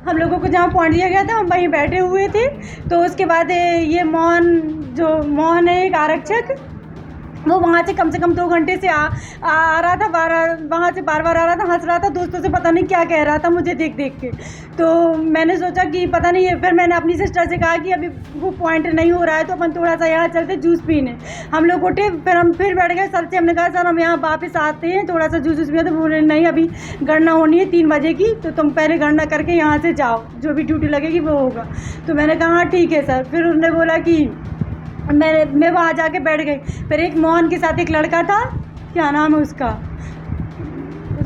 हम लोगों को जहाँ पहुँच दिया गया था हम वहीं बैठे हुए थे। तो उसके बाद ये मोहन है एक आरक्षक, वो वहाँ से कम 2 घंटे से आ रहा था, वहाँ से बार बार आ रहा था, हंस रहा था, दोस्तों से पता नहीं क्या कह रहा था मुझे देख देख के। तो मैंने सोचा कि पता नहीं है, फिर मैंने अपनी सिस्टर से कहा कि अभी वो पॉइंट नहीं हो रहा है तो अपन थोड़ा सा यहाँ चलते जूस पीने। हम लोग उठे, फिर हम फिर बैठ गए। सर से हमने कहा सर हम यहाँ वापस आते हैं, थोड़ा सा जूस पिए। तो बोले नहीं, अभी गणना होनी है 3 बजे की, तो तुम पहले गणना करके यहाँ से जाओ, जो भी ड्यूटी लगेगी वो होगा। तो मैंने कहा हाँ ठीक है सर। फिर उन्होंने बोला कि मैं वहाँ जाके बैठ गई। फिर एक मोहन के साथ एक लड़का था, क्या नाम है उसका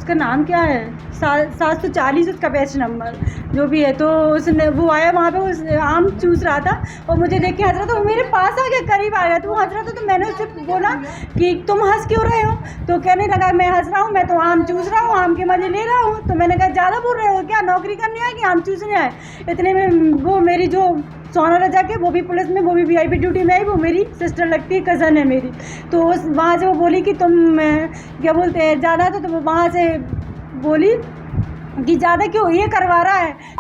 नाम क्या है, 740 उसका बैच नंबर जो भी है। तो उसने वो आया वहाँ पे, उस आम चूस रहा था और मुझे देख के हंस रहा था। वो मेरे पास आ गया, करीब आ गया, तो वो हंस रहा था। तो मैंने उससे बोला कि तुम हंस क्यों रहे हो? तो कहने लगा मैं हंस रहा हूँ, मैं तो आम चूस रहा हूँ, आम के मजे ले रहा हूँ। तो मैंने कहा ज़्यादा बोल रहे हो क्या, नौकरी करने आए कि आम चूसने आए? इतने में वो मेरी जो सोना रजा के, वो भी पुलिस में, वो भी वीआईपी ड्यूटी में आई, वो मेरी सिस्टर लगती है, कज़न है मेरी। तो उस वहाँ से वो बोली कि तुम क्या बोलते हैं ज़्यादा, तो वो वहाँ से बोली कि ज़्यादा क्यों ये करवा रहा है,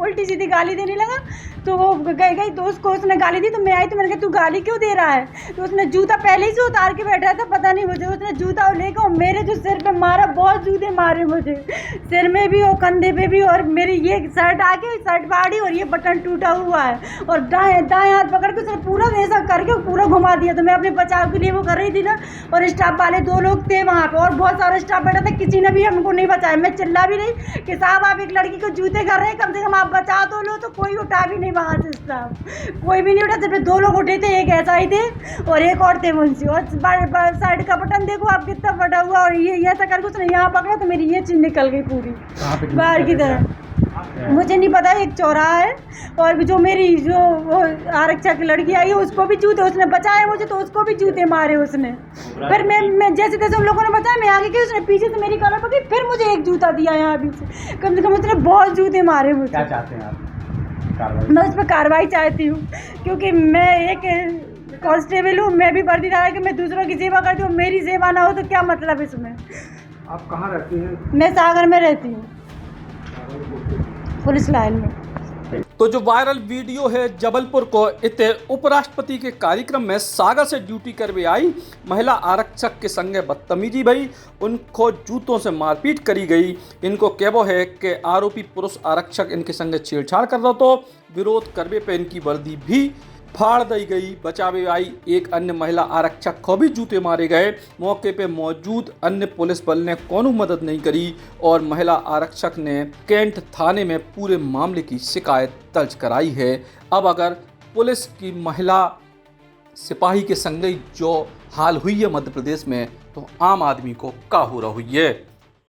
उल्टी सीधी गाली देने लगा। तो वो गई तो उसने गाली दी। तो मैं आई तो मैंने कहा तू गाली क्यों दे रहा है? तो उसने जूता पहले ही से उतार के बैठा था, पता नहीं मुझे, उसने जूता लेकर मेरे जो सिर पे मारा, बहुत जूते मारे मुझे, सिर में भी और कंधे पे भी। और मेरी ये शर्ट आके शर्ट फाड़ी और ये बटन टूटा हुआ है, और दाएं हाथ पकड़ के उसने पूरा ऐसा करके पूरा घुमा दिया। तो मैं अपने बचाव के लिए वो कर रही थी ना, और स्टाफ वाले 2 लोग थे वहाँ पे और बहुत सारा स्टाफ बैठा था, किसी ने भी हमको नहीं बचाया। मैं चिल्ला भी नहीं कि साहब आप एक लड़की को जूते कर रहे हैं, कम से कम आप बचा तो लो। तो कोई उठा भी नहीं वहाँ से स्टाफ, कोई भी नहीं उठा। सिर्फ 2 लोग उठे थे, एक ऐसा ही थे और एक और थे मुंशी। और साइड का बटन देखो आप कितना फटा हुआ, और ये ऐसा करके उसने यहाँ पकड़ा तो मेरी ये चीज़ निकल गई पूरी बाहर की तरफ। मुझे नहीं पता, एक चौराहा है। और जो मेरी जो वो आरक्षक लड़की आई है उसको भी जूते, उसने बचाया मुझे तो उसको भी जूते मारे उसने। फिर मैं जैसे तैसे उन लोगों ने बचाया, मैं आगे गई, उसने पीछे से मेरी कॉलर पकड़ी, फिर मुझे एक जूता दिया यहाँ पीछे। कम से कम उसने बहुत जूते मारे मुझे। क्या चाहते हैं आप? मैं उस पर कार्रवाई चाहती हूँ, क्योंकि मैं एक कांस्टेबल हूँ, मैं भी वर्दीदार है कि मैं दूसरों की सेवा करती हूँ। मेरी सेवा ना हो तो क्या मतलब इसमें। आप कहाँ रहती हैं? मैं सागर में रहती हूँ, पुलिस लाइन में। तो जो वायरल वीडियो है जबलपुर को इतने उपराष्ट्रपति के कार्यक्रम में सागर से ड्यूटी करवे आई महिला आरक्षक के संगे बदतमीजी भई, उनको जूतों से मारपीट करी गई। इनको कहबो है कि आरोपी पुरुष आरक्षक इनके संगे छेड़छाड़ कर रहा, तो विरोध करवे पे इनकी वर्दी भी फाड़ दी गई। बचावे आई एक अन्य महिला आरक्षक को भी जूते मारे गए। मौके पे मौजूद अन्य पुलिस बल ने कोई मदद नहीं करी और महिला आरक्षक ने कैंट थाने में पूरे मामले की शिकायत दर्ज कराई है। अब अगर पुलिस की महिला सिपाही के संग जो हाल हुई है मध्य प्रदेश में, तो आम आदमी को क्या हो रहा हुई है।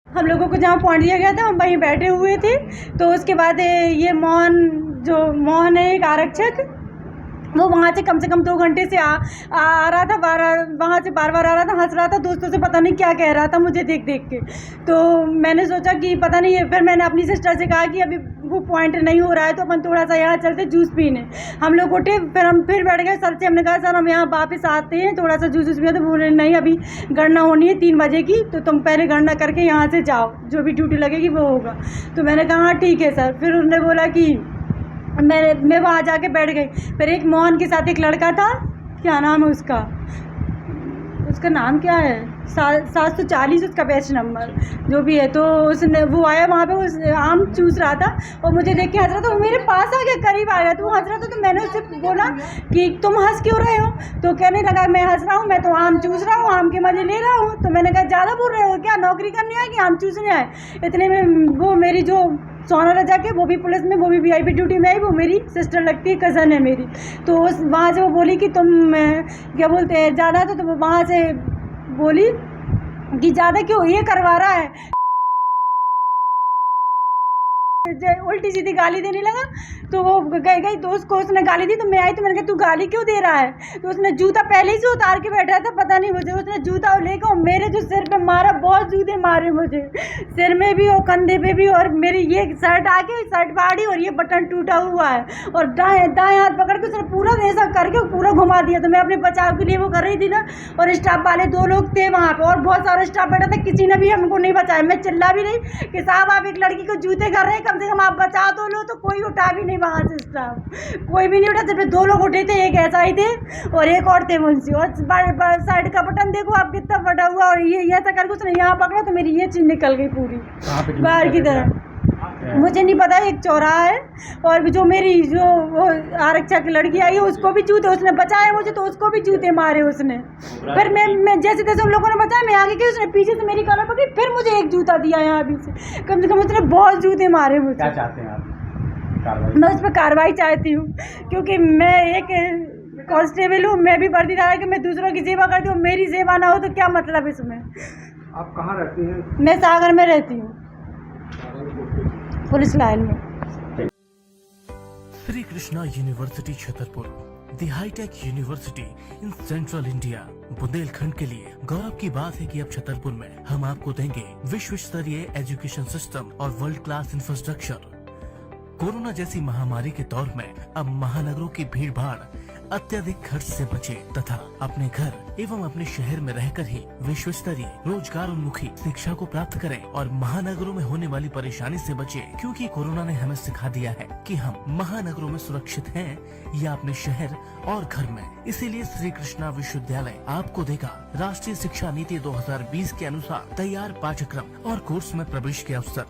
हम लोगों को जहाँ पहुँच दिया गया था हम वहीं बैठे हुए थे। तो उसके बाद ये मोहन है एक आरक्षक, वो वहाँ से कम 2 घंटे से आ रहा था, वहाँ से बार बार आ रहा था, हंस रहा था, दोस्तों से पता नहीं क्या कह रहा था मुझे देख देख के। तो मैंने सोचा कि पता नहीं है, फिर मैंने अपनी सिस्टर से कहा कि अभी वो पॉइंट नहीं हो रहा है तो अपन थोड़ा सा यहाँ चलते जूस पीने। हम लोग उठे, फिर हम फिर बैठ गए। सर से हमने कहा सर हम यहाँ वापस आते हैं, थोड़ा सा जूस पिए। तो बोले नहीं, अभी गणना होनी है 3 बजे की, तो तुम पहले गणना करके यहाँ से जाओ, जो भी ड्यूटी लगेगी वो होगा। तो मैंने कहा हाँ ठीक है सर। फिर उन्होंने बोला कि मैं वहाँ जाके बैठ गई। फिर एक मोहन के साथ एक लड़का था, क्या नाम है उसका नाम क्या है, 740 उसका बैच नंबर जो भी है। तो वो आया वहाँ पे, उस आम चूस रहा था और मुझे देख के हंस रहा था। वो मेरे पास आ गया, करीब आ गया, तो वो हंस रहा था। तो मैंने उससे बोला कि तुम हंस क्यों रहे हो? तो कहने लगा मैं हंस रहा हूँ, मैं तो आम चूस रहा हूँ, आम के मजे ले रहा हूँ। तो मैंने कहा ज़्यादा बोल रहे हो क्या, नौकरी करने आए कि आम चूसने आए? इतने में वो मेरी जो सोना रजा के, वो भी पुलिस में, वो भी वीआईपी ड्यूटी में आई, वो मेरी सिस्टर लगती है, कज़न है मेरी। तो वहाँ से वो बोली कि तुम क्या बोलते हैं ज़्यादा, तो वो वहाँ से बोली कि ज़्यादा क्यों ये करवा रहा है, उल्टी सीधी गाली देने लगा। तो वो गई तो उसने गाली दी, तो मैं आई तो मैंने कहा तू गाली क्यों दे रहा है? तो उसने जूता पहले ही से उतार के बैठा था, पता नहीं मुझे, उसने जूता लेकर मेरे जो सिर पे मारा, बहुत जूते मारे मुझे, सिर में भी और कंधे पे भी, और मेरी ये शर्ट आके शर्ट फाड़ी और ये बटन टूटा हुआ है, और दाएं हाथ पकड़ के उसने पूरा ऐसा करके पूरा घुमा दिया। तो मैं अपने बचाव के लिए वो कर रही थी ना, और स्टाफ वाले 2 लोग थे वहाँ पे और बहुत सारा स्टाफ बैठा था, किसी ने भी हमको नहीं बचाया। मैं चिल्ला भी नहीं कि साहब आप एक लड़की को जूते कर रहे हैं, कम से कम आप बचा तो लो, तो कोई उठा भी नहीं वहाँ से स्टाफ, कोई भी नहीं उठा। सिर्फ 2 लोग उठे थे, एक ऐसा ही थे और एक और थे मुंशी। और साइड का बटन देखो आप कितना फटा हुआ, और ये ऐसा करके उसने यहाँ पकड़ा तो मेरी ये चीज़ निकल गई पूरी बाहर की तरफ। मुझे नहीं पता, एक चौराहा है, और जो मेरी जो वो आरक्षक लड़की आई है उसको भी जूते, उसने बचाया मुझे तो उसको भी जूते मारे उसने। फिर मैं जैसे तैसे उन लोगों ने बचाया, मैं आगे गई, उसने पीछे से मेरी कॉलर पकड़ी, फिर मुझे एक जूता दिया यहाँ भी से कम उसने बहुत जूते मारे मुझे। क्या चाहते हैं आप? मैं उस पर कार्रवाई चाहती हूँ, क्योंकि मैं एक कांस्टेबल हूँ, मैं भी वर्दीदार है कि मैं दूसरों की सेवा करती हूँ, मेरी सेवा ना हो तो क्या मतलब इसमें। आप कहाँ रहती हैं? मैं सागर में रहती हूँ, पुलिस लाइन में। Shri Krishna university Chhatarpur, the hi-tech university in central India. Bundelkhand के लिए गौरव की बात है कि अब छतरपुर में हम आपको देंगे विश्व स्तरीय एजुकेशन सिस्टम और वर्ल्ड क्लास इंफ्रास्ट्रक्चर। कोरोना जैसी महामारी के दौर में अब महानगरों की भीड़ भाड़, अत्यधिक खर्च से बचे तथा अपने घर एवं अपने शहर में रहकर ही विश्व स्तरीय रोजगार उन्मुखी शिक्षा को प्राप्त करें और महानगरों में होने वाली परेशानी से बचे, क्योंकि कोरोना ने हमें सिखा दिया है कि हम महानगरों में सुरक्षित हैं या अपने शहर और घर में। इसीलिए श्री कृष्णा विश्वविद्यालय आपको देगा राष्ट्रीय शिक्षा नीति 2020 के अनुसार तैयार पाठ्यक्रम और कोर्स में प्रवेश के अवसर।